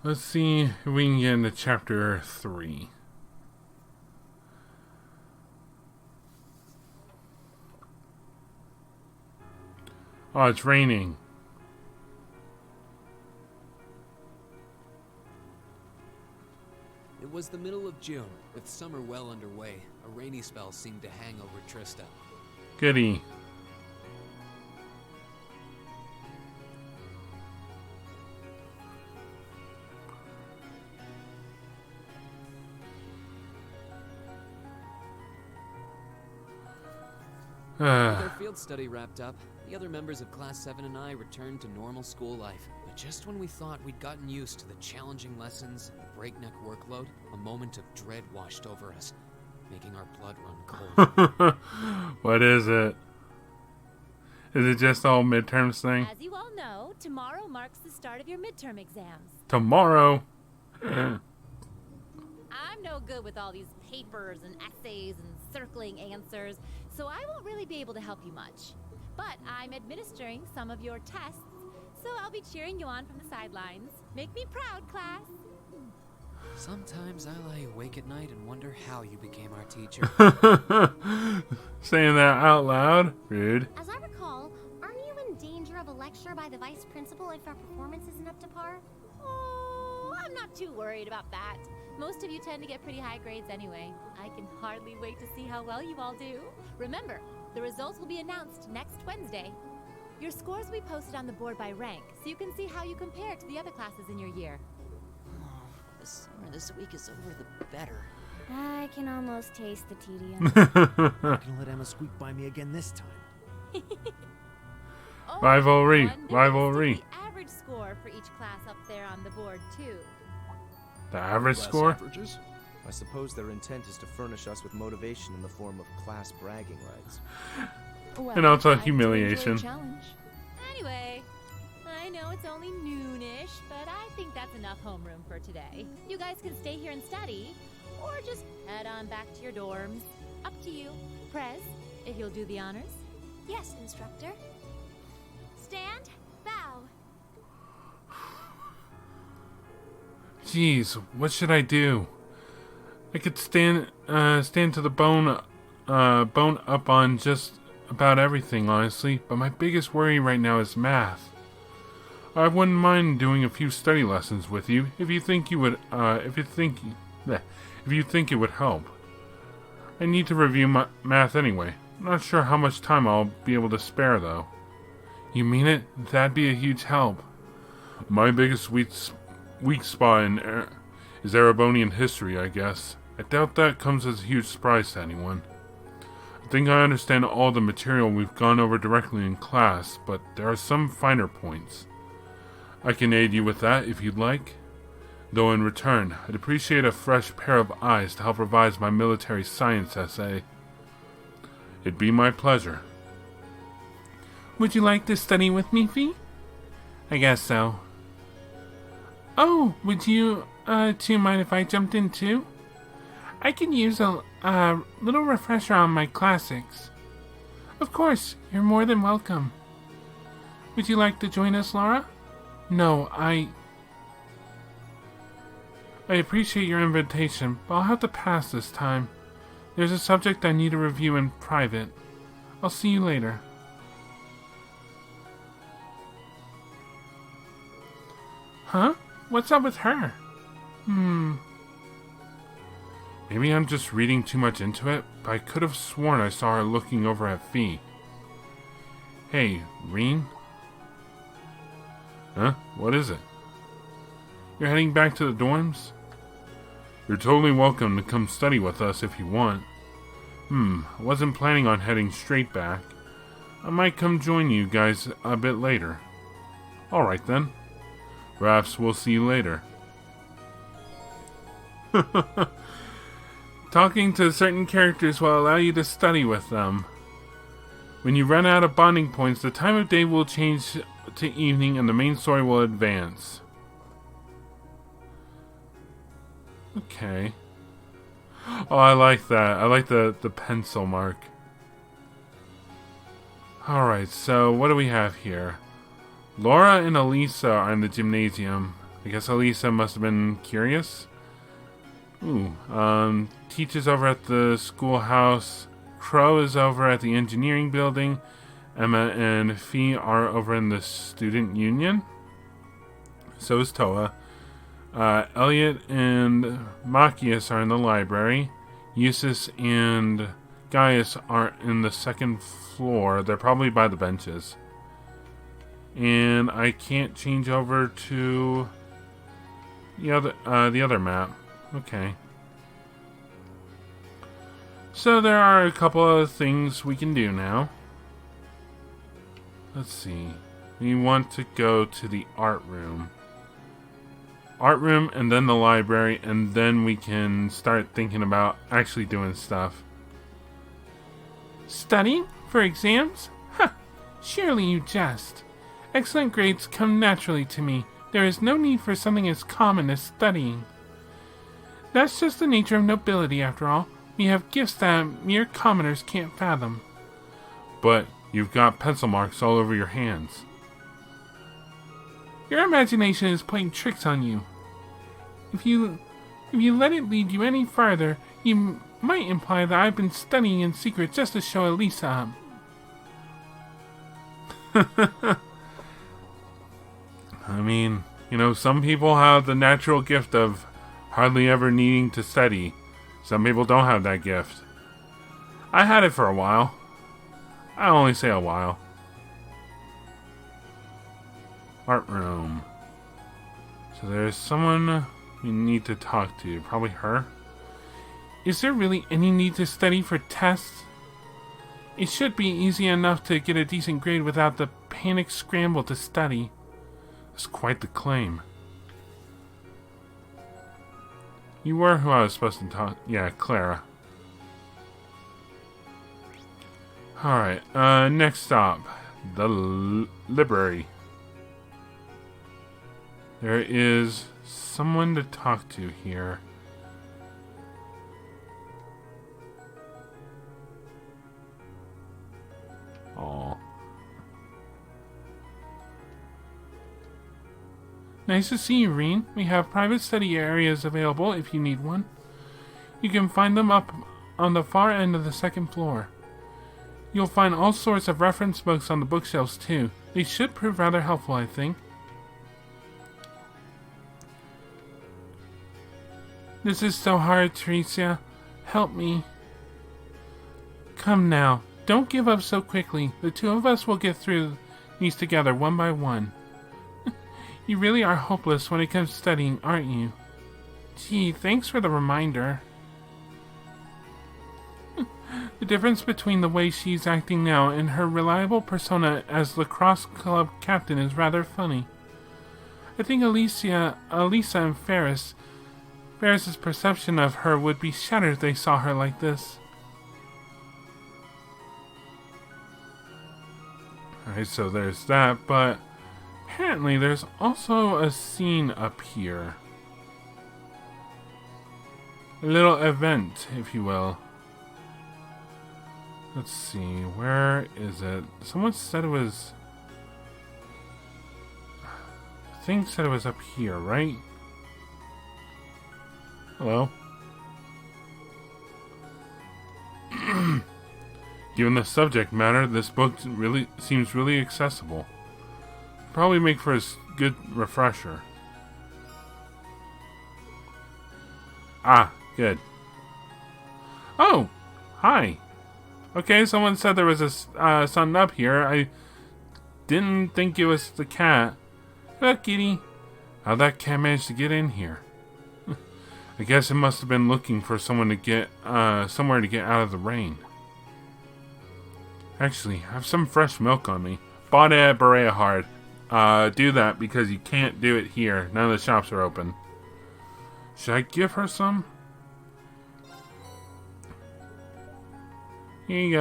Let's see if we can get into chapter 3. Oh, it's raining. It was the middle of June, with summer well underway. A rainy spell seemed to hang over Trista. Goody. With our field study wrapped up, the other members of Class 7 and I returned to normal school life. But just when we thought we'd gotten used to the challenging lessons and the breakneck workload, a moment of dread washed over us, making our blood run cold. What is it? Is it just all midterms thing? As you all know, tomorrow marks the start of your midterm exams. Tomorrow? I'm no good with all these papers and essays and circling answers, so I won't really be able to help you much. But I'm administering some of your tests, so I'll be cheering you on from the sidelines. Make me proud, class. Sometimes I lie awake at night and wonder how you became our teacher. Saying that out loud? Rude. As I recall, aren't you in danger of a lecture by the vice principal if our performance isn't up to par? Oh, I'm not too worried about that. Most of you tend to get pretty high grades anyway. I can hardly wait to see how well you all do. Remember, the results will be announced next Wednesday. Your scores will be posted on the board by rank, so you can see how you compare to the other classes in your year. The sooner this week is over, the better. I can almost taste the tedium. Not gonna let Emma squeak by me again this time. Oh, Rivalry, and rivalry. The average score for each class up there on the board, too. The average Class score? averages? I suppose their intent is to furnish us with motivation in the form of class bragging rights. Well, And also I'd enjoy a humiliation. challenge. Anyway, I know it's only noonish, but I think that's enough homeroom for today. You guys can stay here and study, or just head on back to your dorms. Up to you. Prez, if you'll do the honors. Yes, instructor. Stand, bow. Jeez, what should I do? I could stand to the bone up on just about everything, honestly. But my biggest worry right now is math. I wouldn't mind doing a few study lessons with you if you think you would. If you think it would help. I need to review my math anyway. I'm not sure how much time I'll be able to spare, though. You mean it? That'd be a huge help. My biggest weak spot is Erebonian history, I guess. I doubt that comes as a huge surprise to anyone. I think I understand all the material we've gone over directly in class, but there are some finer points. I can aid you with that if you'd like. Though in return, I'd appreciate a fresh pair of eyes to help revise my military science essay. It'd be my pleasure. Would you like to study with me, Fee? I guess so. Oh, would you, two mind if I jumped in too? I can use a little refresher on my classics. Of course, you're more than welcome. Would you like to join us, Laura? No, I appreciate your invitation, but I'll have to pass this time. There's a subject I need to review in private. I'll see you later. Huh? What's up with her? Maybe I'm just reading too much into it, but I could have sworn I saw her looking over at Fee. Hey, Reen? Huh? What is it? You're heading back to the dorms? You're totally welcome to come study with us if you want. I wasn't planning on heading straight back. I might come join you guys a bit later. Alright then. Perhaps we'll see you later. Talking to certain characters will allow you to study with them. When you run out of bonding points, the time of day will change to evening and the main story will advance. Okay. Oh, I like that. I like the pencil mark. Alright, so what do we have here? Laura and Elisa are in the gymnasium. I guess Elisa must have been curious. Ooh, teaches over at the schoolhouse. Crow is over at the engineering building. Emma and Fee are over in the student union. So is Toa. Elliot and Machias are in the library. Eustace and Gaius are in the second floor. They're probably by the benches. And I can't change over to the other map. Okay. So there are a couple of things we can do now. Let's see. We want to go to the art room. Art room and then the library, and then we can start thinking about actually doing stuff. Studying? For exams? Huh. Surely you jest. Excellent grades come naturally to me. There is no need for something as common as studying. That's just the nature of nobility, after all. We have gifts that mere commoners can't fathom. But you've got pencil marks all over your hands. Your imagination is playing tricks on you. If you let it lead you any farther, you might imply that I've been studying in secret just to show Elisa up. I mean, some people have the natural gift of hardly ever needing to study. Some people don't have that gift. I had it for a while. I only say a while. Art room. So there's someone we need to talk to. Probably her. Is there really any need to study for tests? It should be easy enough to get a decent grade without the panic scramble to study. That's quite the claim. You were who I was supposed to talk. Yeah, Clara. Alright, next stop. The library. There is someone to talk to here. Aww. Nice to see you, Reen. We have private study areas available if you need one. You can find them up on the far end of the second floor. You'll find all sorts of reference books on the bookshelves too. They should prove rather helpful, I think. This is so hard, Teresia. Help me. Come now. Don't give up so quickly. The two of us will get through these together one by one. You really are hopeless when it comes to studying, aren't you? Gee, thanks for the reminder. The difference between the way she's acting now and her reliable persona as lacrosse club captain is rather funny. I think Elisa and Ferris's perception of her would be shattered if they saw her like this. Alright, so there's that, but apparently there's also a scene up here. A little event, if you will. Let's see, where is it? Someone said it was... I think said it was up here, right? Hello? Given the subject matter, this book really seems really accessible. Probably make for a good refresher. Ah, good. Oh, hi. Okay, someone said there was a something up here. I didn't think it was the cat. Look, kitty. How'd that cat manage to get in here? I guess it must have been looking for someone to get somewhere to get out of the rain. Actually, I have some fresh milk on me. Bought it at Berea Hard. Do that because you can't do it here. None of the shops are open. Should I give her some? Here you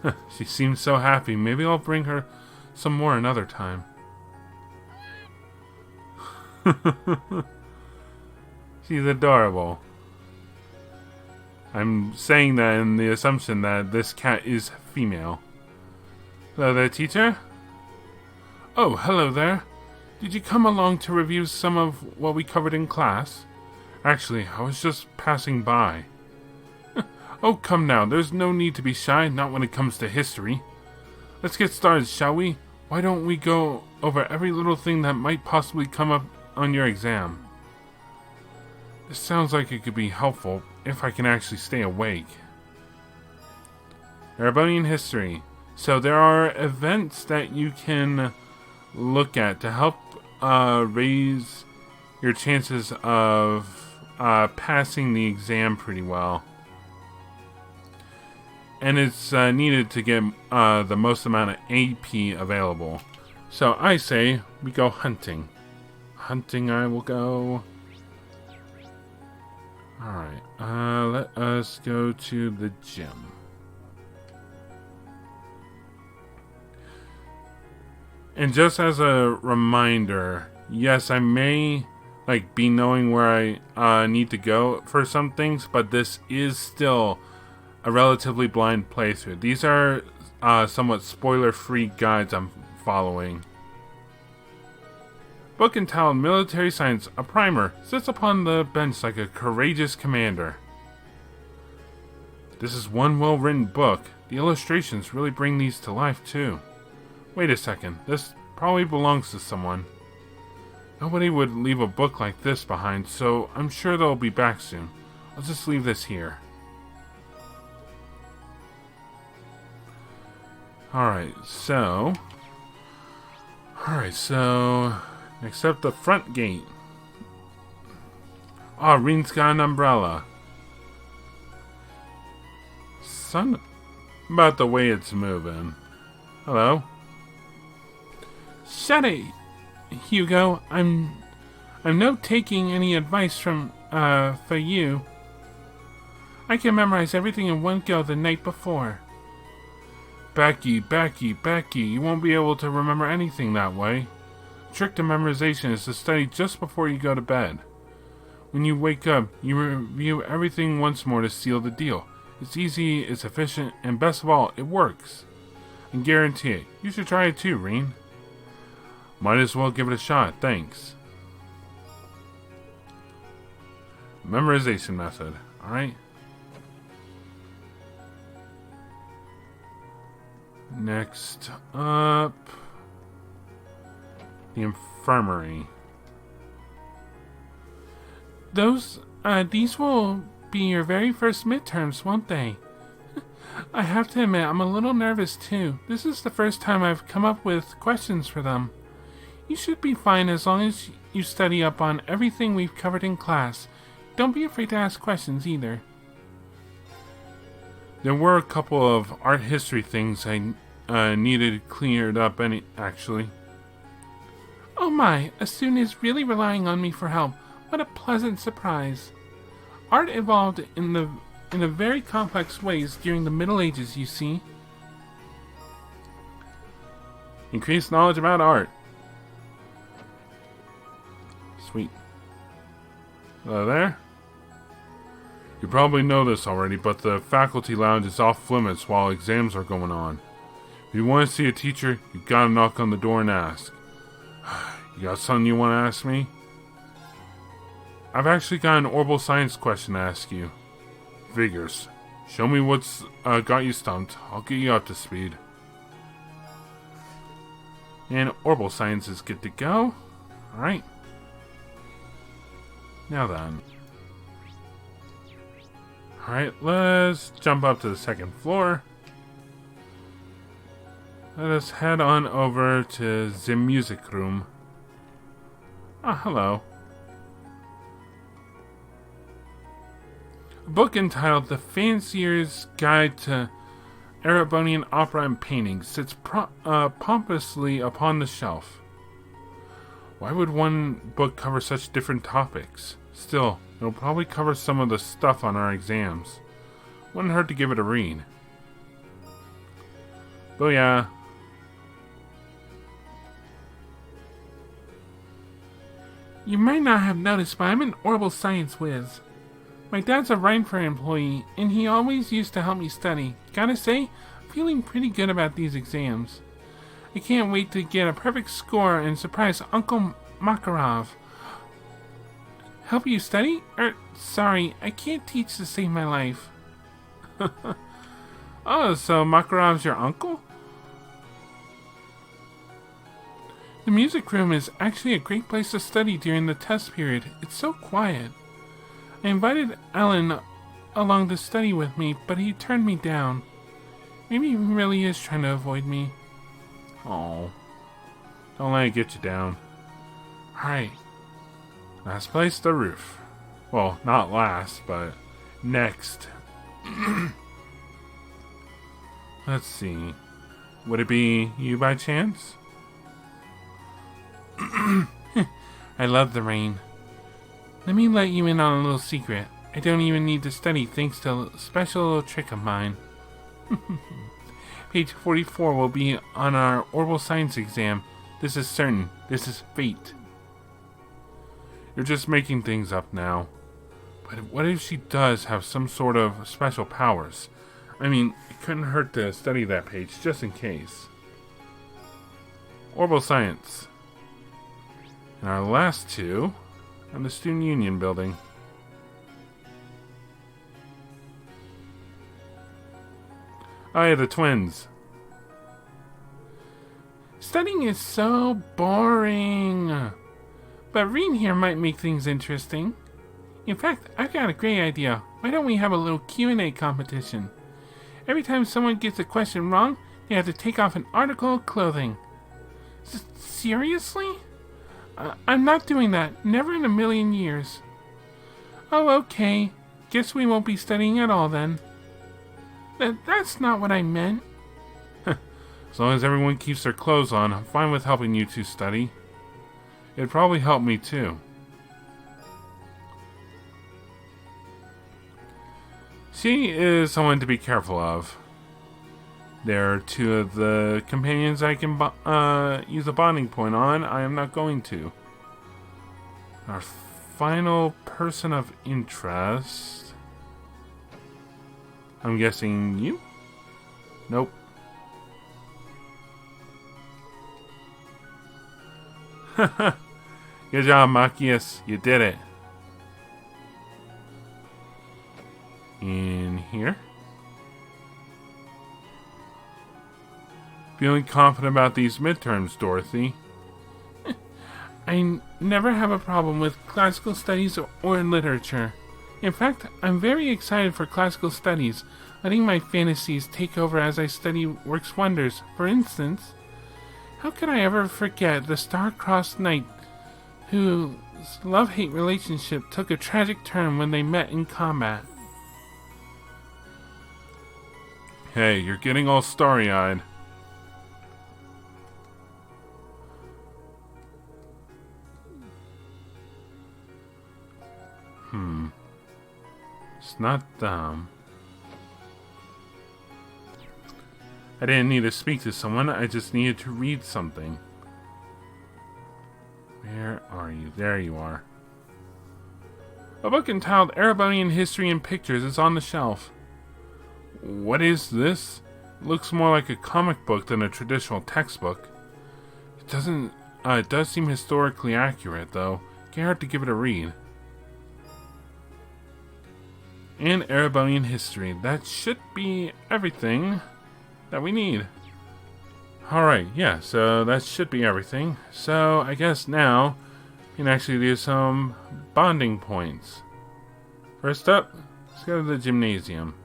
go. She seems so happy. Maybe I'll bring her some more another time. She's adorable. I'm saying that in the assumption that this cat is female. Hello there, teacher. Oh, hello there. Did you come along to review some of what we covered in class? Actually, I was just passing by. Oh, come now, there's no need to be shy, not when it comes to history. Let's get started, shall we? Why don't we go over every little thing that might possibly come up on your exam? This sounds like it could be helpful if I can actually stay awake. Erebonian history. So there are events that you can look at to help raise your chances of passing the exam pretty well. And it's needed to get the most amount of AP available. So I say we go hunting. Hunting I will go. Alright, let us go to the gym. And just as a reminder, yes, I may be knowing where I need to go for some things, but this is still a relatively blind playthrough. These are somewhat spoiler-free guides I'm following. Book entitled Military Science, a primer, sits upon the bench like a courageous commander. This is one well-written book. The illustrations really bring these to life too. Wait a second, this probably belongs to someone. Nobody would leave a book like this behind, so I'm sure they'll be back soon. I'll just leave this here. Alright, so next up, the front gate. Oh, Reen's got an umbrella. Son about the way it's moving. Hello? Shut it, Hugo. I'm not taking any advice from for you. I can memorize everything in one go the night before. Becky, you won't be able to remember anything that way. The trick to memorization is to study just before you go to bed. When you wake up, you review everything once more to seal the deal. It's easy, it's efficient, and best of all, it works. I guarantee it. You should try it too, Reen. Might as well give it a shot, thanks. Memorization method, alright? Next up, the infirmary. These will be your very first midterms, won't they? I have to admit, I'm a little nervous too. This is the first time I've come up with questions for them. You should be fine as long as you study up on everything we've covered in class. Don't be afraid to ask questions either. There were a couple of art history things I needed cleared up actually. Oh my, a student is really relying on me for help. What a pleasant surprise. Art evolved in a very complex ways during the Middle Ages, you see. Increased knowledge about art. Sweet. Hello there. You probably know this already, but the faculty lounge is off limits while exams are going on. If you want to see a teacher, you gotta knock on the door and ask. You got something you want to ask me? I've actually got an orbital science question to ask you. Figures. Show me what's got you stumped. I'll get you up to speed. And orbital science is good to go. Alright. Now then. Alright, let's jump up to the second floor. Let us head on over to the music room. Ah, hello. A book entitled The Fancier's Guide to Erebonian Opera and Painting sits pompously upon the shelf. Why would one book cover such different topics? Still, it'll probably cover some of the stuff on our exams. Wouldn't hurt to give it a read. Booyah! You might not have noticed, but I'm an orbital science whiz. My dad's a Reinfer employee, and he always used to help me study. Gotta say, I'm feeling pretty good about these exams. I can't wait to get a perfect score and surprise Uncle Makarov. Help you study? Sorry, I can't teach to save my life. Oh, so Makarov's your uncle? The music room is actually a great place to study during the test period. It's so quiet. I invited Alan along to study with me, but he turned me down. Maybe he really is trying to avoid me. Oh, don't let it get you down. Alright. Last place, the roof. Well, not last, but next. Let's see. Would it be you by chance? I love the rain. Let me let you in on a little secret. I don't even need to study thanks to a special little trick of mine. Page 44 will be on our oral science exam. This is certain. This is fate. You're just making things up now. But what if she does have some sort of special powers? I mean, it couldn't hurt to study that page just in case. Orbital Science. And our last two on the Student Union building. Oh yeah, the twins. Studying is so boring. But reading here might make things interesting. In fact, I've got a great idea. Why don't we have a little Q&A competition? Every time someone gets a question wrong, they have to take off an article of clothing. Seriously? I'm not doing that. Never in a million years. Oh, okay. Guess we won't be studying at all then. That's not what I meant. As long as everyone keeps their clothes on, I'm fine with helping you two study. It'd probably help me too. She is someone to be careful of. There are two of the companions I can use a bonding point on. I am not going to. Our final person of interest. I'm guessing you? Nope. Good job, Machias. You did it. In here. Feeling confident about these midterms, Dorothy? I never have a problem with classical studies or literature. In fact, I'm very excited for classical studies. Letting my fantasies take over as I study works wonders. For instance, how could I ever forget the star-crossed knight whose love-hate relationship took a tragic turn when they met in combat? Hey, you're getting all starry-eyed. It's not dumb. I didn't need to speak to someone, I just needed to read something. Where are you? There you are. A book entitled Erebonian History and Pictures is on the shelf. What is this? It looks more like a comic book than a traditional textbook. It does seem historically accurate, though. Can't hurt to give it a read. And Erebonian history. That should be everything that we need. Alright, yeah, so that should be everything. So I guess now we can actually do some bonding points. First up, let's go to the gymnasium.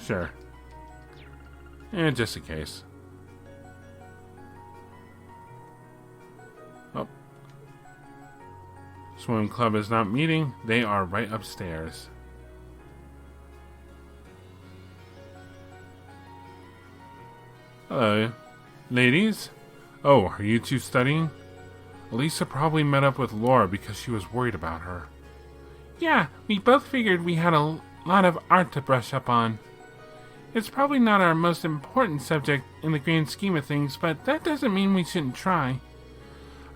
Sure. And just in case. Oh. Swim club is not meeting. They are right upstairs. Hello, ladies. Oh, are you two studying? Elisa probably met up with Laura because she was worried about her. Yeah, we both figured we had a lot of art to brush up on. It's probably not our most important subject in the grand scheme of things, but that doesn't mean we shouldn't try.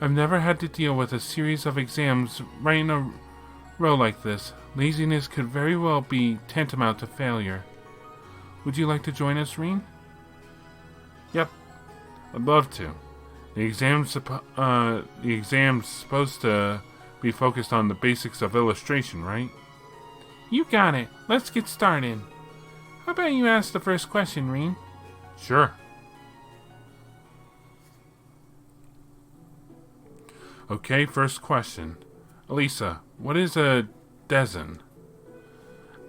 I've never had to deal with a series of exams right in a row like this. Laziness could very well be tantamount to failure. Would you like to join us, Reen? Yep, I'd love to. The exam's supposed to be focused on the basics of illustration, right? You got it. Let's get started. How about you ask the first question, Reem? Sure. Okay, first question. Elisa, what is a desin?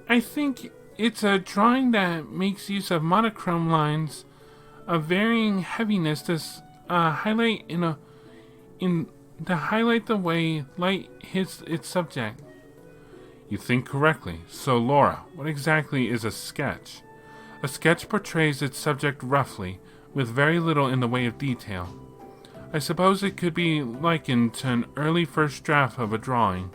I think it's a drawing that makes use of monochrome lines of varying heaviness to highlight to highlight the way light hits its subject. You think correctly. So, Laura, what exactly is a sketch? A sketch portrays its subject roughly, with very little in the way of detail. I suppose it could be likened to an early first draft of a drawing.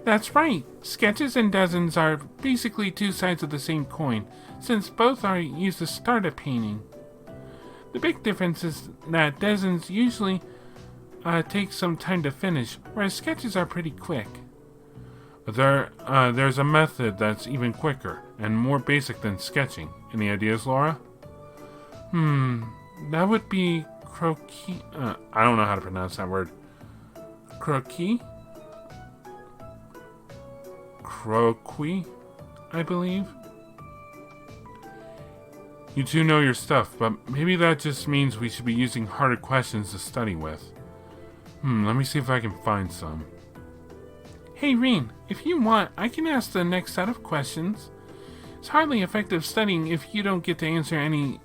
That's right. Sketches and desins are basically two sides of the same coin, since both are used to start a painting. The big difference is that desins usually take some time to finish, whereas sketches are pretty quick. But there's a method that's even quicker and more basic than sketching. Any ideas, Laura? That would be croquis. I don't know how to pronounce that word. Croquis? Croquis, I believe. You two know your stuff, but maybe that just means we should be using harder questions to study with. Let me see if I can find some. Hey, Reen, if you want, I can ask the next set of questions. It's hardly effective studying if you don't get to answer any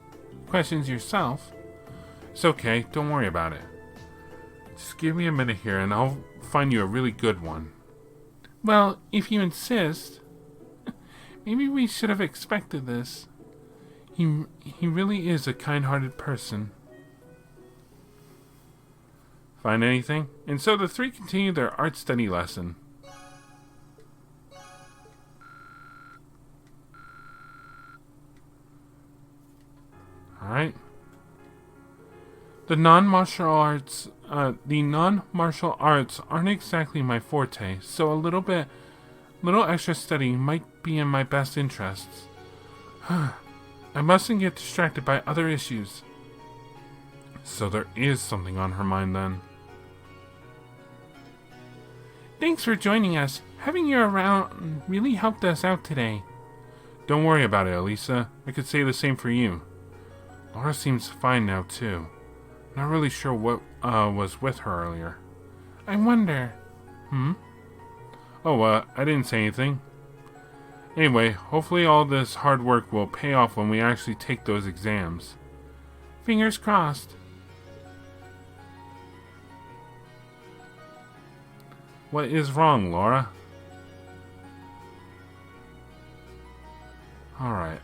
questions yourself. It's okay, don't worry about it. Just give me a minute here and I'll find you a really good one. Well, if you insist. Maybe we should have expected this. He really is a kind-hearted person. Find anything? And so the three continue their art study lesson. Alright. The non-martial arts aren't exactly my forte, so a little extra study might be in my best interests. I mustn't get distracted by other issues. So there is something on her mind then. Thanks for joining us. Having you around really helped us out today. Don't worry about it, Elisa. I could say the same for you. Laura seems fine now, too. Not really sure what was with her earlier. I wonder. Oh, I didn't say anything. Anyway, hopefully all this hard work will pay off when we actually take those exams. Fingers crossed. What is wrong, Laura? Alright,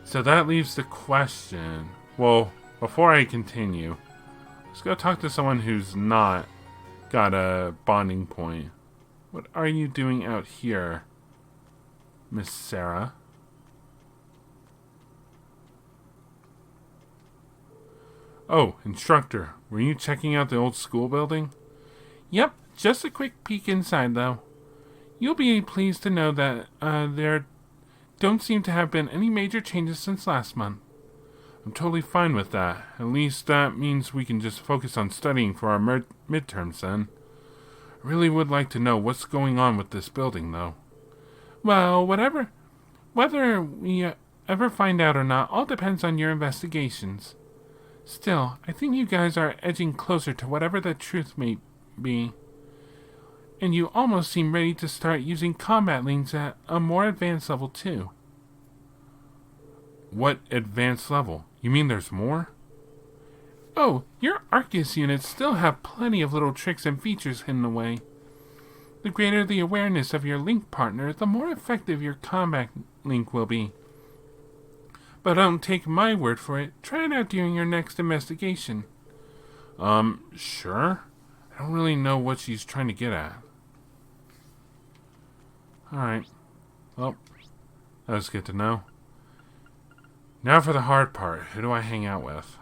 so that leaves the question. Well, before I continue, let's go talk to someone who's not got a bonding point. What are you doing out here, Miss Sarah? Oh, instructor, were you checking out the old school building? Yep, just a quick peek inside though. You'll be pleased to know that there don't seem to have been any major changes since last month. I'm totally fine with that. At least that means we can just focus on studying for our midterms then. I really would like to know what's going on with this building, though. Well, whether we ever find out or not, all depends on your investigations. Still, I think you guys are edging closer to whatever the truth may be. And you almost seem ready to start using combat links at a more advanced level, too. What advanced level? You mean there's more? Oh, your Arcus units still have plenty of little tricks and features hidden away. The greater the awareness of your link partner, the more effective your combat link will be. But don't take my word for it. Try it out during your next investigation. Sure. I don't really know what she's trying to get at. Alright. Well, that was good to know. Now for the hard part. Who do I hang out with?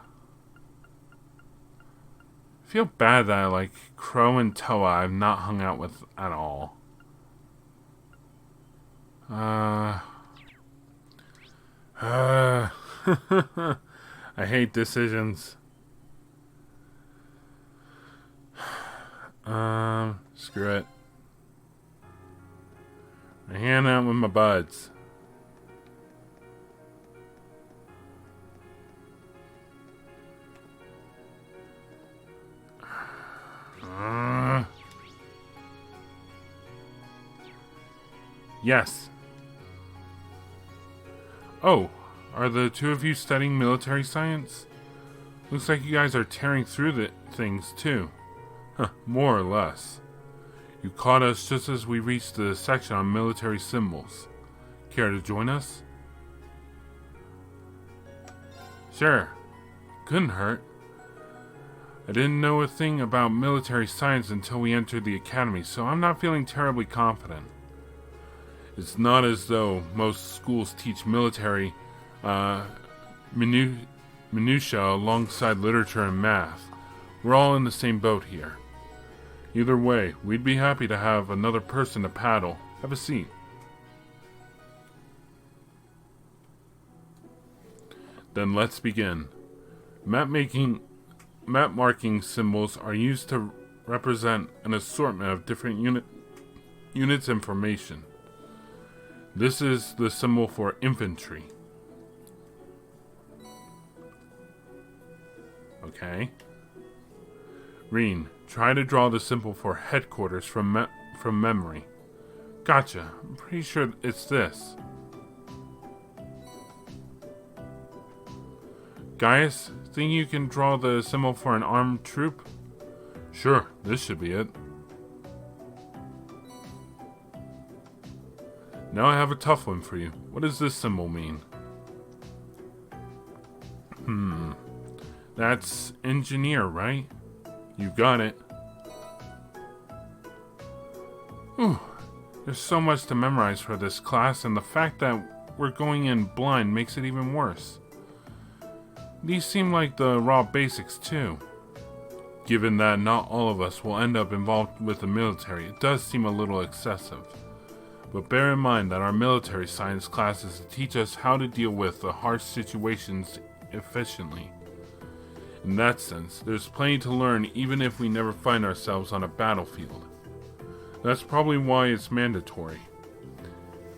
I feel bad that like Crow and Toa I've not hung out with at all. I hate decisions. Screw it. I hang out with my buds. Yes. Oh, are the two of you studying military science? Looks like you guys are tearing through the things too. Huh, more or less. You caught us just as we reached the section on military symbols. Care to join us? Sure. Couldn't hurt. I didn't know a thing about military science until we entered the academy, so I'm not feeling terribly confident. It's not as though most schools teach military minutia alongside literature and math. We're all in the same boat here. Either way, we'd be happy to have another person to paddle. Have a seat. Then let's begin. Map marking symbols are used to represent an assortment of different units information. This is the symbol for infantry. Okay. Reen, try to draw the symbol for headquarters from memory. Gotcha. I'm pretty sure it's this. Gaius, think you can draw the symbol for an armed troop? Sure, this should be it. Now I have a tough one for you. What does this symbol mean? That's engineer, right? You got it. Whew. There's so much to memorize for this class, and the fact that we're going in blind makes it even worse. These seem like the raw basics, too. Given that not all of us will end up involved with the military, it does seem a little excessive. But bear in mind that our military science classes teach us how to deal with the harsh situations efficiently. In that sense, there's plenty to learn even if we never find ourselves on a battlefield. That's probably why it's mandatory.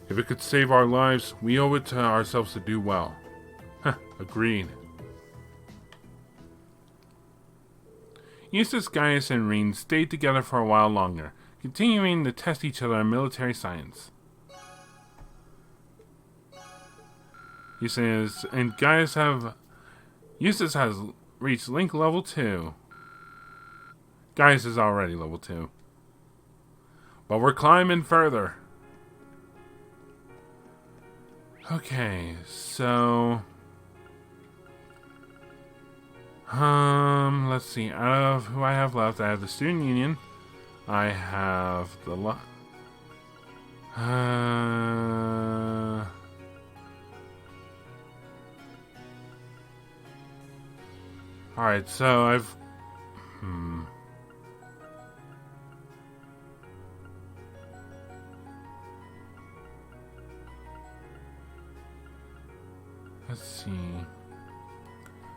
If it could save our lives, we owe it to ourselves to do well. Agreed. Eustace, Gaius, and Reen stayed together for a while longer, continuing to test each other in military science. Eustace has reached Link level 2. Gaius is already level 2. But we're climbing further. Okay, so... let's see. Out of who I have left, I have the Student Union. I have the Alright, so I've... Let's see.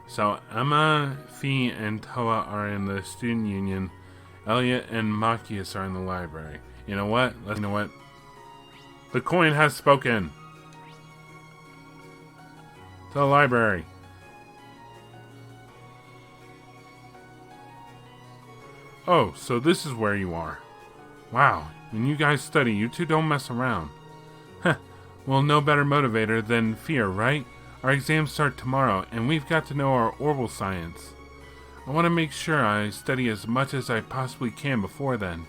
So Emma, Fee, and Toa are in the Student Union. Elliot and Machias are in the library. You know what? The coin has spoken. To the library. Oh, so this is where you are. Wow, when you guys study, you two don't mess around. Heh, well, no better motivator than fear, right? Our exams start tomorrow, and we've got to know our orbital science. I want to make sure I study as much as I possibly can before then.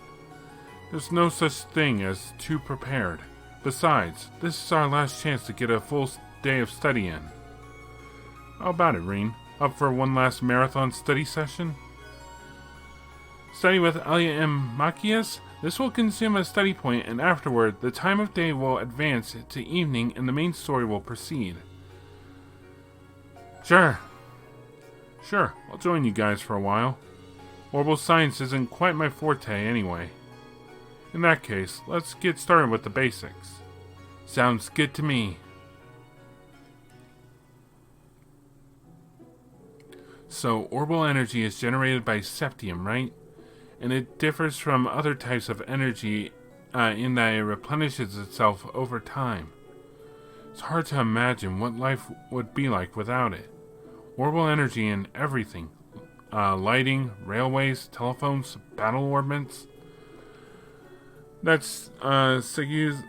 There's no such thing as too prepared. Besides, this is our last chance to get a full day of study in. How about it, Reen? Up for one last marathon study session? Study with Elliot and Machias? This will consume a study point, and afterward, the time of day will advance to evening and the main story will proceed. Sure, I'll join you guys for a while. Orbital science isn't quite my forte anyway. In that case, let's get started with the basics. Sounds good to me. So, orbital energy is generated by septium, right? And it differs from other types of energy in that it replenishes itself over time. It's hard to imagine what life would be like without it. Orbital energy in everything. Lighting, railways, telephones, battle orbits. That segues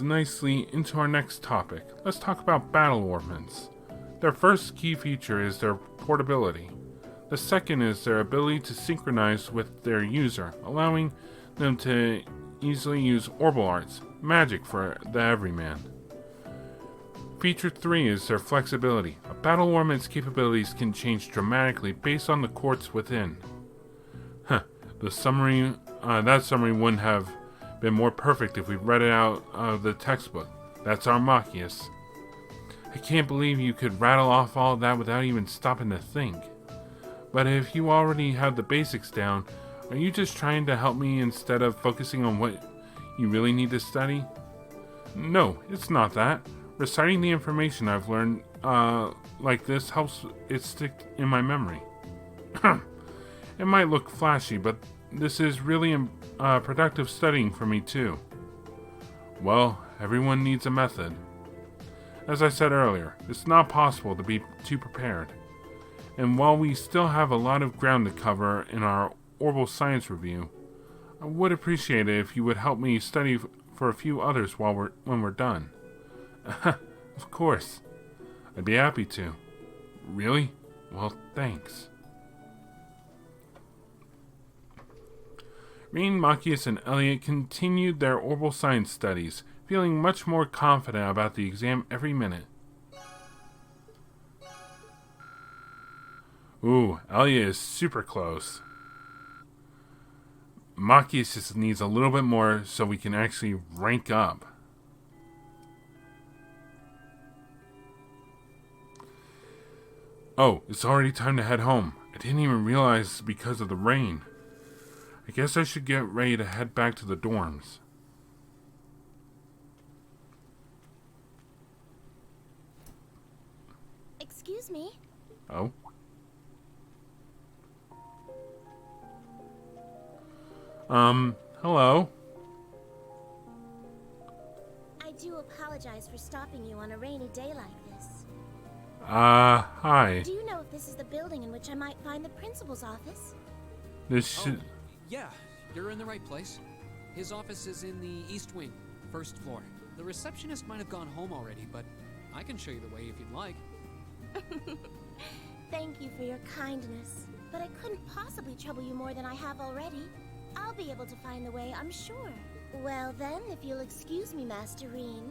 nicely into our next topic. Let's talk about battle orbits. Their first key feature is their portability. The second is their ability to synchronize with their user, allowing them to easily use orbital arts, magic for the everyman. Feature 3 is their flexibility. A battle orbit's capabilities can change dramatically based on the quartz within. The summary, that summary wouldn't have been more perfect if we read it out of the textbook. That's Armachius. I can't believe you could rattle off all that without even stopping to think. But if you already have the basics down, are you just trying to help me instead of focusing on what you really need to study? No, it's not that. Reciting the information I've learned like this helps it stick in my memory. It might look flashy, but this is really productive studying for me too. Well, everyone needs a method. As I said earlier, it's not possible to be too prepared. And while we still have a lot of ground to cover in our orbital science review, I would appreciate it if you would help me study for a few others when we're done. Of course. I'd be happy to. Really? Well, thanks. Rain, Machias, and Elliot continued their orbital science studies, feeling much more confident about the exam every minute. Ooh, Elliot is super close. Machias just needs a little bit more so we can actually rank up. Oh, it's already time to head home. I didn't even realize because of the rain. I guess I should get ready to head back to the dorms. Excuse me? Oh? Hello? I do apologize for stopping you on a rainy day like this. Hi. Do you know if this is the building in which I might find the principal's office? This should... Yeah, you're in the right place. His office is in the east wing, first floor. The receptionist might have gone home already, but I can show you the way if you'd like. Thank you for your kindness, but I couldn't possibly trouble you more than I have already. I'll be able to find the way, I'm sure. Well then, if you'll excuse me, Master Reen.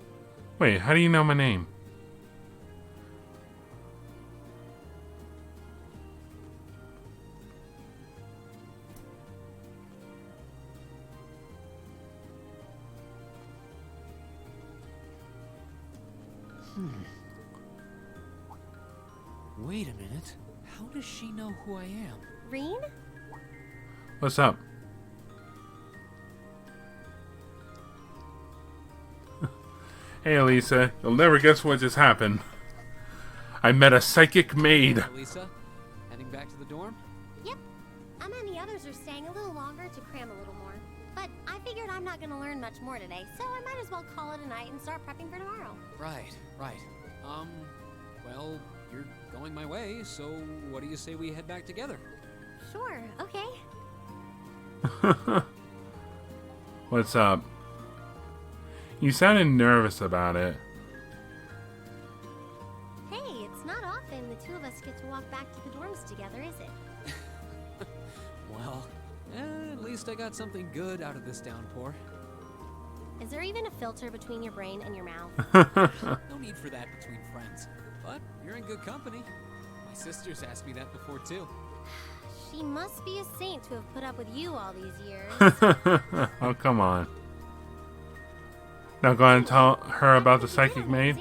Wait, how do you know my name? Wait a minute. How does she know who I am? Reen? What's up? Hey, Elisa. You'll never guess what just happened. I met a psychic maid. Lisa, heading back to the dorm? Yep. Emma and the others are staying a little longer to cram a little more. But I figured I'm not gonna learn much more today, so I might as well call it a night and start prepping for tomorrow. Right. Well, you're going my way, so what do you say we head back together? Sure, okay. What's up? You sounded nervous about it. Hey, it's not often the two of us get to walk back to the dorms together, is it? Well, at least I got something good out of this downpour. Is there even a filter between your brain and your mouth? No need for that between friends. But you're in good company. My sister's asked me that before, too. She must be a saint to have put up with you all these years. Oh, come on. Now go ahead and tell her about the psychic maid.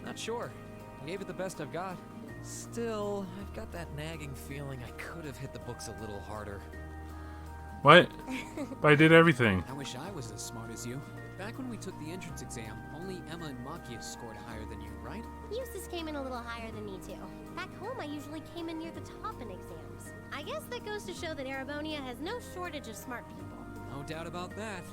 Not sure. I gave it the best I've got. Still, I've got that nagging feeling I could have hit the books a little harder. What? But I did everything. I wish I was as smart as you. Back when we took the entrance exam, only Emma and Makia scored higher than you, right? Eustace came in a little higher than me, too. Back home, I usually came in near the top in exams. I guess that goes to show that Erebonia has no shortage of smart people. No doubt about that.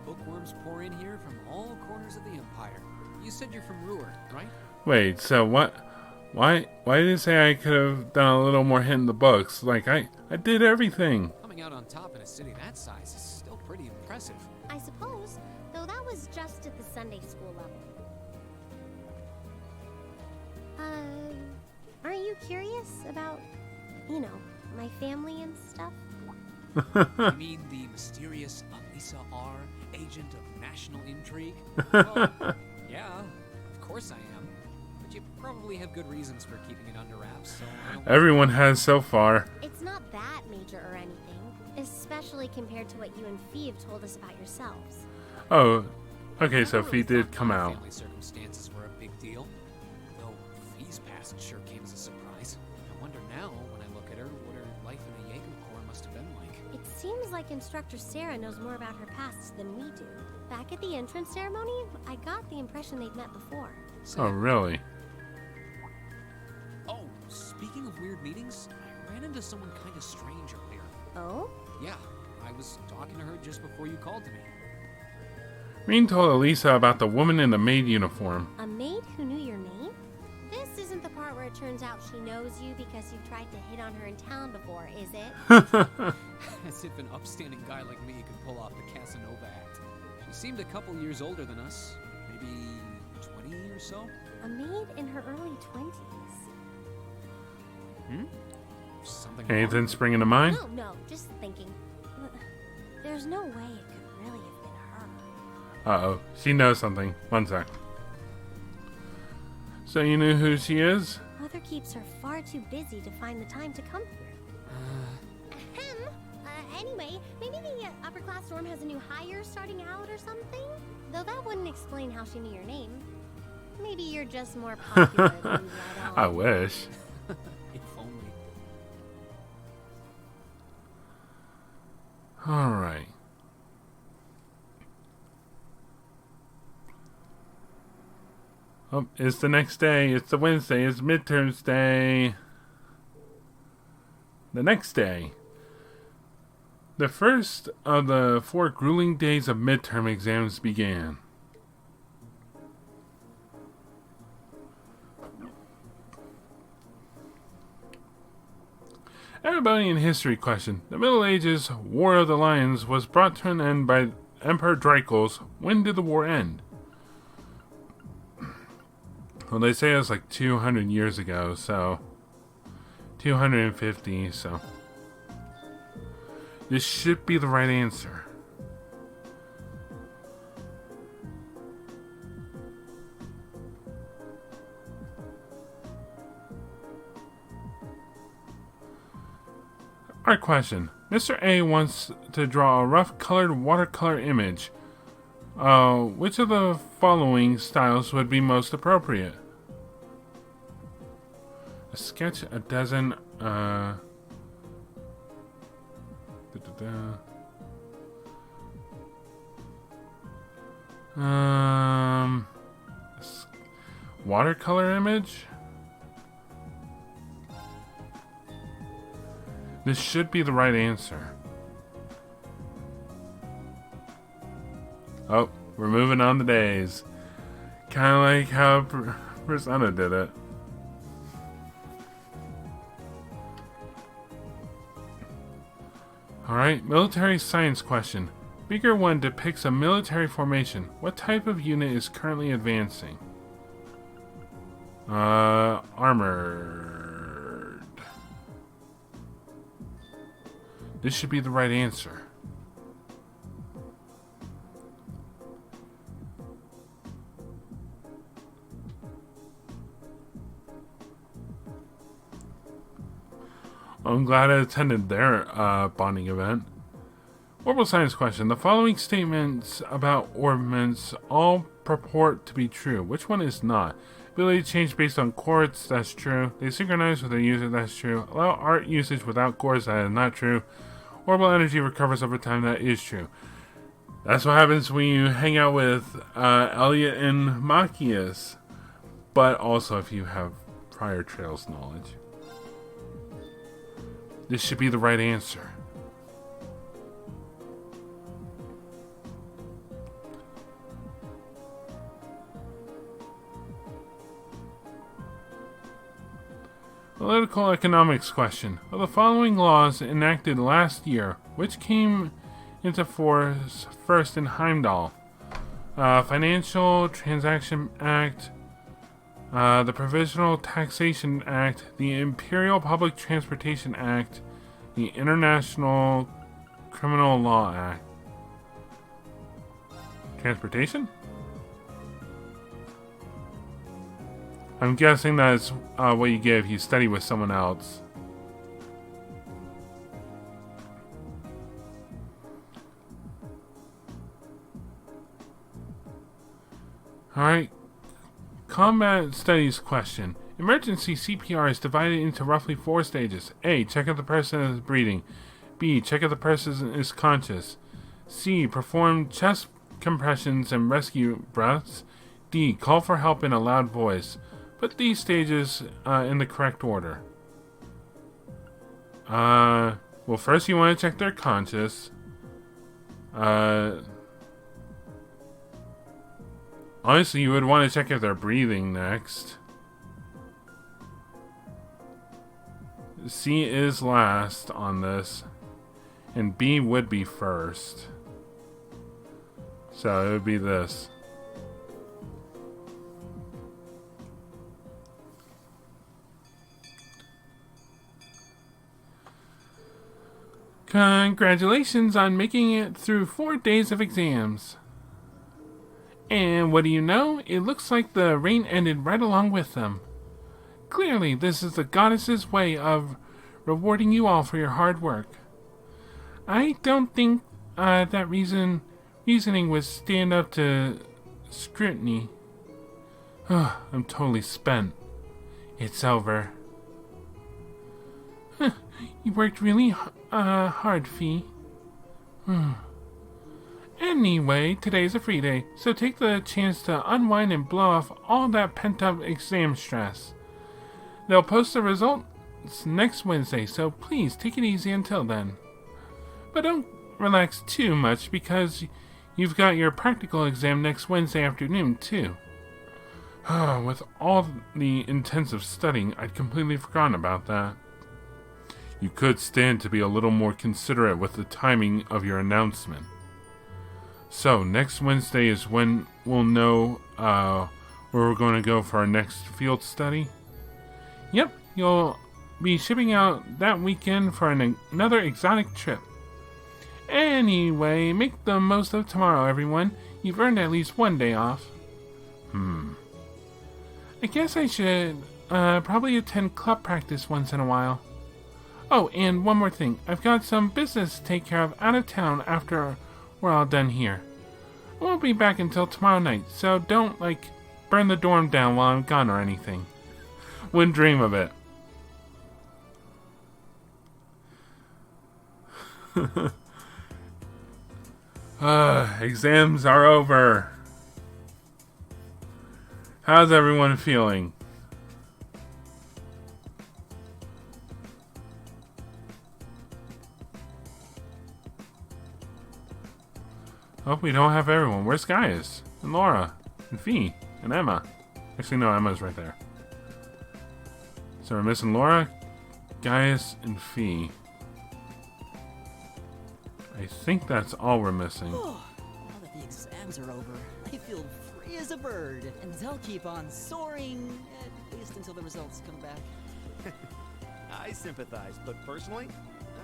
Bookworms pour in here from all corners of the Empire. You said you're from Ruhr, right? Wait, so what? Why did it say I could have done a little more hitting the books? Like, I did everything. Coming out on top in a city that size is still pretty impressive. I suppose, though that was just at the Sunday school level. Aren't you curious about, you know, my family and stuff? You mean the mysterious Elisa R., agent of national intrigue? Well, yeah, of course I am. But you probably have good reasons for keeping it under wraps, so I don't... Everyone has so far. It's not that major or anything, especially compared to what you and Fee have told us about yourselves. Oh, okay, so Never really Fee did thought come my out. Family circumstances were a big deal. Though Fee's past sure came as a surprise. I wonder now, when I look at her, what her life in the Jaeger Corps must have been like. It seems like Instructor Sarah knows more about her past than we do. Back at the entrance ceremony, I got the impression they'd met before. Say, Oh, really? oh, speaking of weird meetings, I ran into someone kind of strange earlier. Oh? Yeah, I was talking to her just before you called to me. Reen told Elisa about the woman in the maid uniform. A maid who knew your name? This isn't the part where it turns out she knows you because you've tried to hit on her in town before, is it? As if an upstanding guy like me could pull off the Casanova act. She seemed a couple years older than us, maybe 20 or so. A maid in her early 20s. Something wrong? Anything springing to mind? No, just thinking. There's no way it could really have been her. Uh-oh, she knows something. One sec. So you knew who she is? Mother keeps her far too busy to find the time to come here. Ahem. Anyway, maybe the upper class dorm has a new hire starting out or something? Though that wouldn't explain how she knew your name. Maybe you're just more popular than you let on. I wish. If only. Alright. Oh, it's the next day. It's the Wednesday. It's midterms day. The next day. The first of the 4 grueling days of midterm exams began. Everybody in history questioned. The Middle Ages War of the Lions was brought to an end by Emperor Draco's. When did the war end? Well, they say it was like 200 years ago, so 250, so this should be the right answer. Our question. Mr. A wants to draw a rough colored watercolor image. Which of the following styles would be most appropriate? A sketch, a dozen, watercolor image? This should be the right answer. Oh, we're moving on the days. Kind of like how Persona did it. Alright, military science question. Figure 1 depicts a military formation. What type of unit is currently advancing? Armored. This should be the right answer. I'm glad I attended their bonding event. Orbital science question. The following statements about orbits all purport to be true. Which one is not? Ability to change based on chords, that's true. They synchronize with their user, that's true. Allow art usage without chords, that is not true. Horrible energy recovers over time. That is true. That's what happens when you hang out with Elliot and Machias. But also if you have prior Trails knowledge. This should be the right answer. Political economics question. Of the following laws enacted last year, which came into force first in Heimdall? Financial Transaction Act, the Provisional Taxation Act, the Imperial Public Transportation Act, the International Criminal Law Act. Transportation? I'm guessing that's what you get if you study with someone else. Alright. Combat Studies question. Emergency CPR is divided into roughly 4 stages. A. Check if the person is breathing. B. Check if the person is conscious. C. Perform chest compressions and rescue breaths. D. Call for help in a loud voice. Put these stages in the correct order. Well, first you want to check they're conscious. Honestly, you would want to check if they're breathing next. C is last on this. And B would be first. So it would be this. Congratulations on making it through 4 days of exams. And what do you know? It looks like the rain ended right along with them. Clearly, this is the goddess's way of rewarding you all for your hard work. I don't think that reasoning would stand up to scrutiny. I'm totally spent. It's over. You worked really hard, Fee. Anyway, today's a free day, so take the chance to unwind and blow off all that pent-up exam stress. They'll post the results next Wednesday, so please take it easy until then. But don't relax too much, because you've got your practical exam next Wednesday afternoon, too. With all the intensive studying, I'd completely forgotten about that. You could stand to be a little more considerate with the timing of your announcement. So, next Wednesday is when we'll know where we're going to go for our next field study. Yep, you'll be shipping out that weekend for another exotic trip. Anyway, make the most of tomorrow, everyone. You've earned at least 1 day off. I guess I should probably attend club practice once in a while. Oh, and one more thing. I've got some business to take care of out of town after we're all done here. I won't be back until tomorrow night, so don't, burn the dorm down while I'm gone or anything. Wouldn't dream of it. Exams are over. How's everyone feeling? Oh, we don't have everyone. Where's Gaius? And Laura? And Fee? And Emma? Actually, no, Emma's right there. So we're missing Laura, Gaius, and Fee. I think that's all we're missing. Now that the exams are over, I feel free as a bird. And they'll keep on soaring, at least until the results come back. I sympathize, but personally,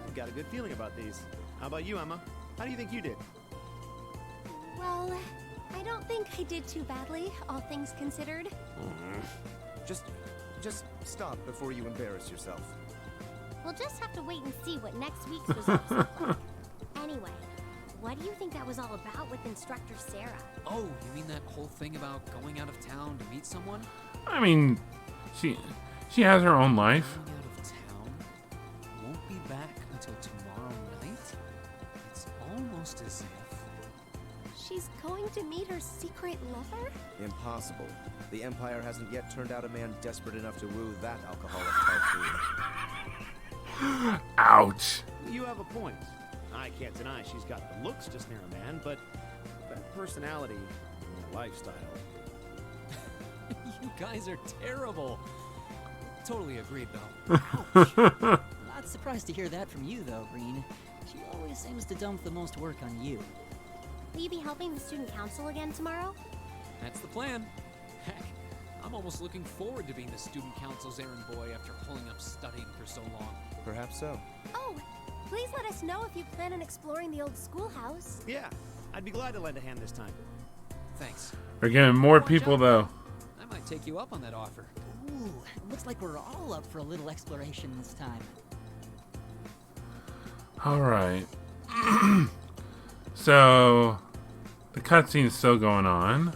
I've got a good feeling about these. How about you, Emma? How do you think you did? Well, I don't think I did too badly, all things considered. Just stop before you embarrass yourself. We'll just have to wait and see what next week's results look like. Anyway, what do you think that was all about with Instructor Sarah? Oh, you mean that whole thing about going out of town to meet someone? I mean, she has her own life. Going out of town? Won't be back until tomorrow night? Going to meet her secret lover? Impossible. The Empire hasn't yet turned out a man desperate enough to woo that alcoholic type. Ouch. You have a point. I can't deny she's got the looks to snare a man, but that personality and lifestyle. You guys are terrible. Totally agreed, though. Not surprised to hear that from you, though, Green. She always seems to dump the most work on you. Will you be helping the student council again tomorrow? That's the plan. Heck, I'm almost looking forward to being the student council's errand boy after pulling up studying for so long. Perhaps so. Oh, please let us know if you plan on exploring the old schoolhouse. Yeah, I'd be glad to lend a hand this time. Thanks. We're getting more Watch people out. though. I might take you up on that offer. Ooh, looks like we're all up for a little exploration this time. Alright. So, the cutscene's still going on.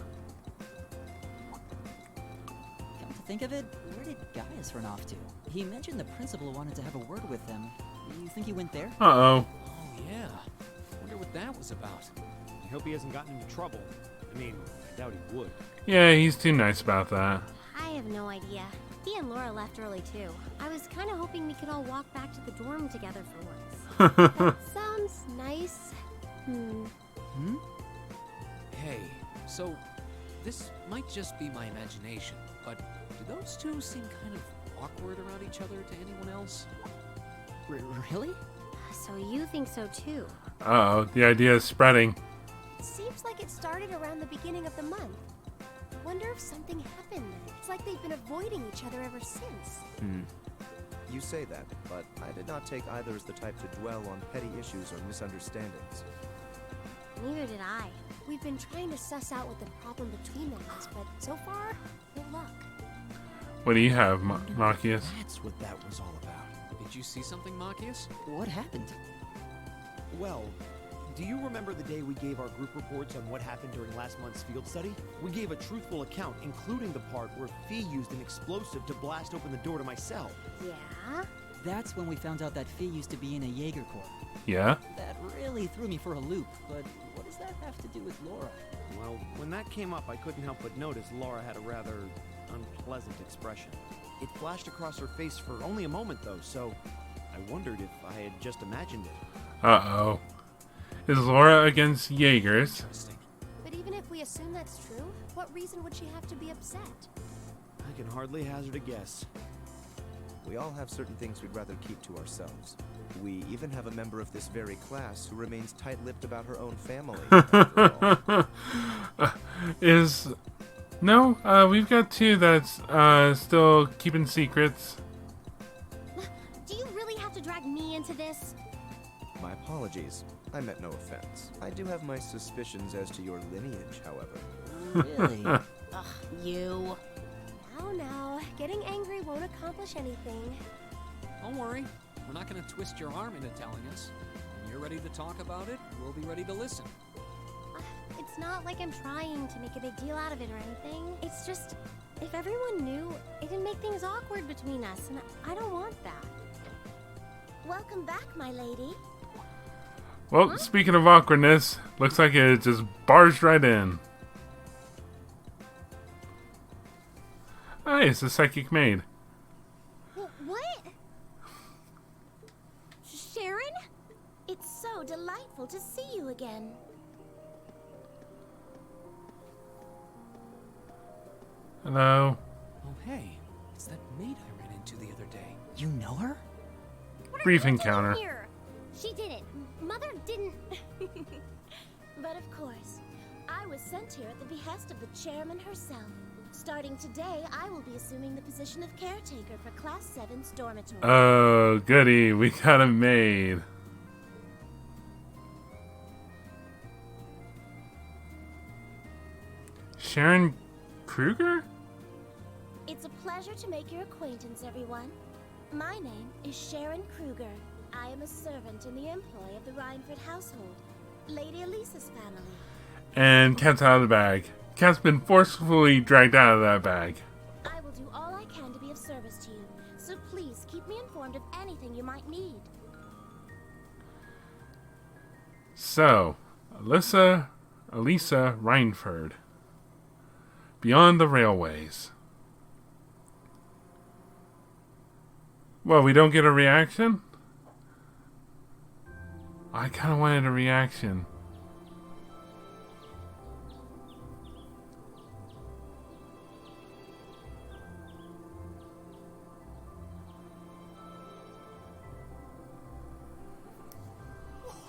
Come to think of it, where did Gaius run off to? He mentioned the principal wanted to have a word with him. You think he went there? Uh-oh. Oh, yeah. Wonder what that was about. I hope he hasn't gotten into trouble. I mean, I doubt he would. Yeah, he's too nice about that. I have no idea. He and Laura left early too. I was kind of hoping we could all walk back to the dorm together for once. That sounds nice. Hey, so this might just be my imagination, but do those two seem kind of awkward around each other to anyone else? Really? So you think so too? Uh-oh, the idea is spreading. Seems like it started around the beginning of the month. Wonder if something happened. It's like they've been avoiding each other ever since. You say that, but I did not take either as the type to dwell on petty issues or misunderstandings. Neither did I. We've been trying to suss out what the problem between them is, but so far, no luck. What do you have, Machias? That's what that was all about. Did you see something, Machias? What happened? Well, do you remember the day we gave our group reports on what happened during last month's field study? We gave a truthful account, including the part where Fee used an explosive to blast open the door to my cell. Yeah? That's when we found out that Fee used to be in a Jaeger Corps. Yeah? That really threw me for a loop, but what does that have to do with Laura? Well, when that came up, I couldn't help but notice Laura had a rather unpleasant expression. It flashed across her face for only a moment, though, so I wondered if I had just imagined it. Uh-oh. Is Laura against Jaegers? Interesting. But even if we assume that's true, what reason would she have to be upset? I can hardly hazard a guess. We all have certain things we'd rather keep to ourselves. We even have a member of this very class who remains tight-lipped about her own family. After all. No, we've got two that's still keeping secrets. Do you really have to drag me into this? My apologies. I meant no offense. I do have my suspicions as to your lineage, however. Really? Ugh, you. Now, getting angry won't accomplish anything. Don't worry. We're not going to twist your arm into telling us. When you're ready to talk about it, we'll be ready to listen. It's not like I'm trying to make a big deal out of it or anything. It's just, if everyone knew, it'd make things awkward between us, and I don't want that. Welcome back, my lady. Well, speaking of awkwardness, looks like it just barged right in. Hey, it's a psychic maid. What? Sharon? It's so delightful to see you again. Hello. Oh, hey. It's that maid I ran into the other day. You know her? What are Brief you doing encounter. here? She didn't. Mother didn't. But of course, I was sent here at the behest of the chairman herself. Starting today, I will be assuming the position of caretaker for Class VII's dormitory. Oh, goody. We got a maid. Sharon Kruger? It's a pleasure to make your acquaintance, everyone. My name is Sharon Kruger. I am a servant in the employ of the Rhineford household, Lady Elisa's family. And Cat's out of the bag. Cat's been forcefully dragged out of that bag. I will do all I can to be of service to you, so please keep me informed of anything you might need. So, Alyssa Elisa Reinford. Beyond the Railways. Well, we don't get a reaction? I kind of wanted a reaction.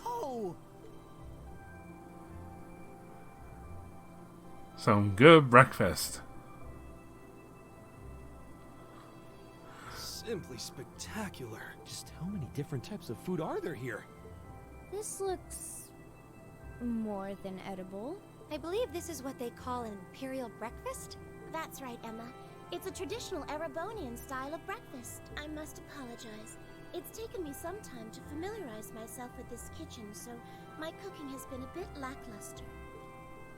Whoa! Some good breakfast. Simply spectacular. Just how many different types of food are there here? This looks more than edible. I believe this is what they call an imperial breakfast. That's right, Emma. It's a traditional Erebonian style of breakfast. I must apologize. It's taken me some time to familiarize myself with this kitchen, so my cooking has been a bit lackluster.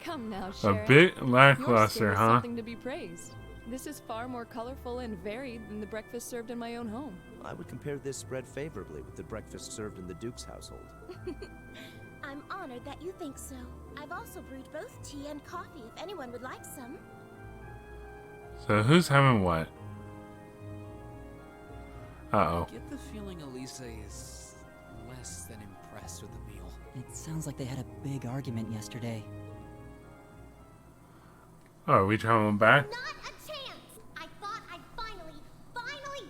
Come now, A Sharon. bit Your lackluster, skill is huh? something to be praised. This is far more colorful and varied than the breakfast served in my own home. I would compare this spread favorably with the breakfast served in the Duke's household. I'm honored that you think so. I've also brewed both tea and coffee if anyone would like some. So who's having what? Uh-oh. Get the feeling Elisa is less than impressed with the meal. It sounds like they had a big argument yesterday. Oh, are we traveling back? Not a chance! I thought I'd finally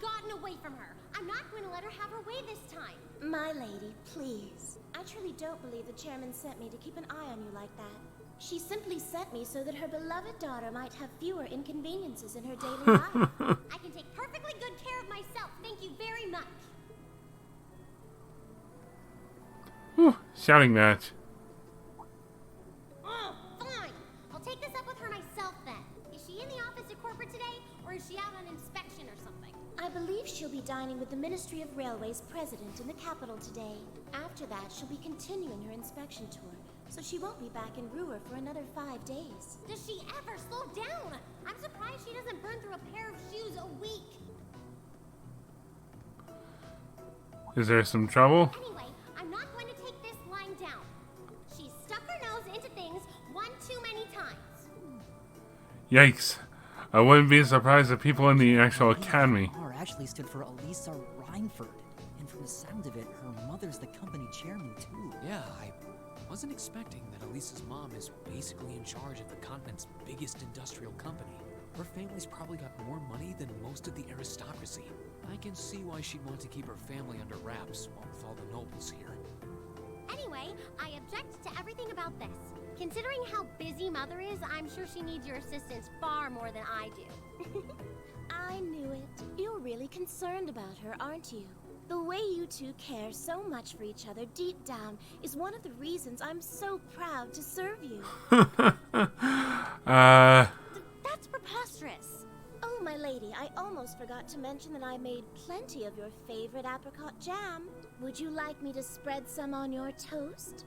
gotten away from her. I'm not going to let her have her way this time. My lady, please. I truly don't believe the chairman sent me to keep an eye on you like that. She simply sent me so that her beloved daughter might have fewer inconveniences in her daily life. I can take perfectly good care of myself, thank you very much. Whew, shouting match. Oh, fine. I'll take this up with her myself then. Is she in the office at corporate today, or is she out on inspection or something? I believe she'll be dining with the Ministry of Railways president in the capital today. After that, she'll be continuing her inspection tour, so she won't be back in Ruhr for another 5 days. Does she ever slow down? I'm surprised she doesn't burn through a pair of shoes a week. Is there some trouble? Anyway, I'm not going to take this lying down. She's stuck her nose into things one too many times. Yikes. I wouldn't be surprised if people in the actual academy. R actually stood for Elisa Reinford, and from the sound of it, her mother's the company chairman too. Yeah, I wasn't expecting that Elisa's mom is basically in charge of the continent's biggest industrial company. Her family's probably got more money than most of the aristocracy. I can see why she'd want to keep her family under wraps, while with all the nobles here. Anyway, I object to everything about this. Considering how busy Mother is, I'm sure she needs your assistance far more than I do. I knew it. You're really concerned about her, aren't you? The way you two care so much for each other deep down is one of the reasons I'm so proud to serve you. That's preposterous. Oh, my lady, I almost forgot to mention that I made plenty of your favorite apricot jam. Would you like me to spread some on your toast?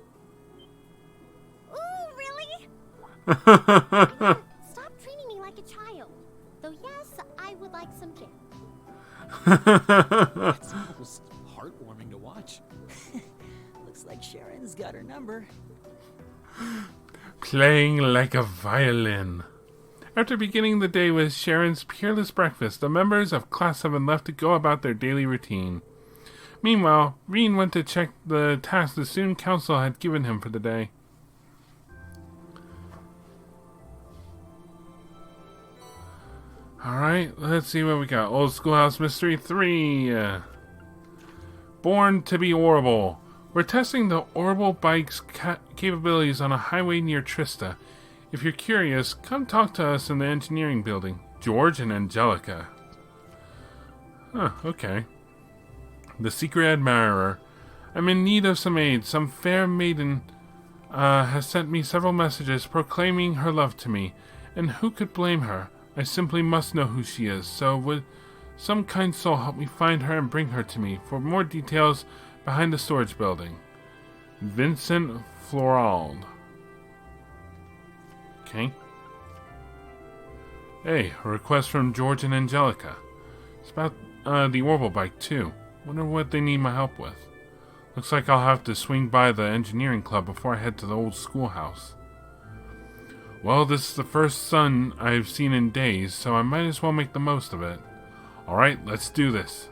Ooh, really? Stop treating me like a child. Though yes, I would like some jam. It's almost heartwarming to watch. Looks like Sharon's got her number. Playing like a violin. After beginning the day with Sharon's peerless breakfast, the members of Class 7 left to go about their daily routine. Meanwhile, Reen went to check the task the student council had given him for the day. Alright, let's see what we got. Old Schoolhouse Mystery 3. Born to be Orbital. We're testing the Orbital bike's capabilities on a highway near Trista. If you're curious, come talk to us in the engineering building. George and Angelica. Huh, okay. The Secret Admirer. I'm in need of some aid. Some fair maiden has sent me several messages proclaiming her love to me. And who could blame her? I simply must know who she is. So would some kind soul help me find her and bring her to me? For more details, behind the storage building. Vincent Florald. Okay. Hey, a request from George and Angelica. It's about the Orbital bike, too. Wonder what they need my help with. Looks like I'll have to swing by the engineering club before I head to the old schoolhouse. Well, this is the first sun I've seen in days, so I might as well make the most of it. Alright, let's do this.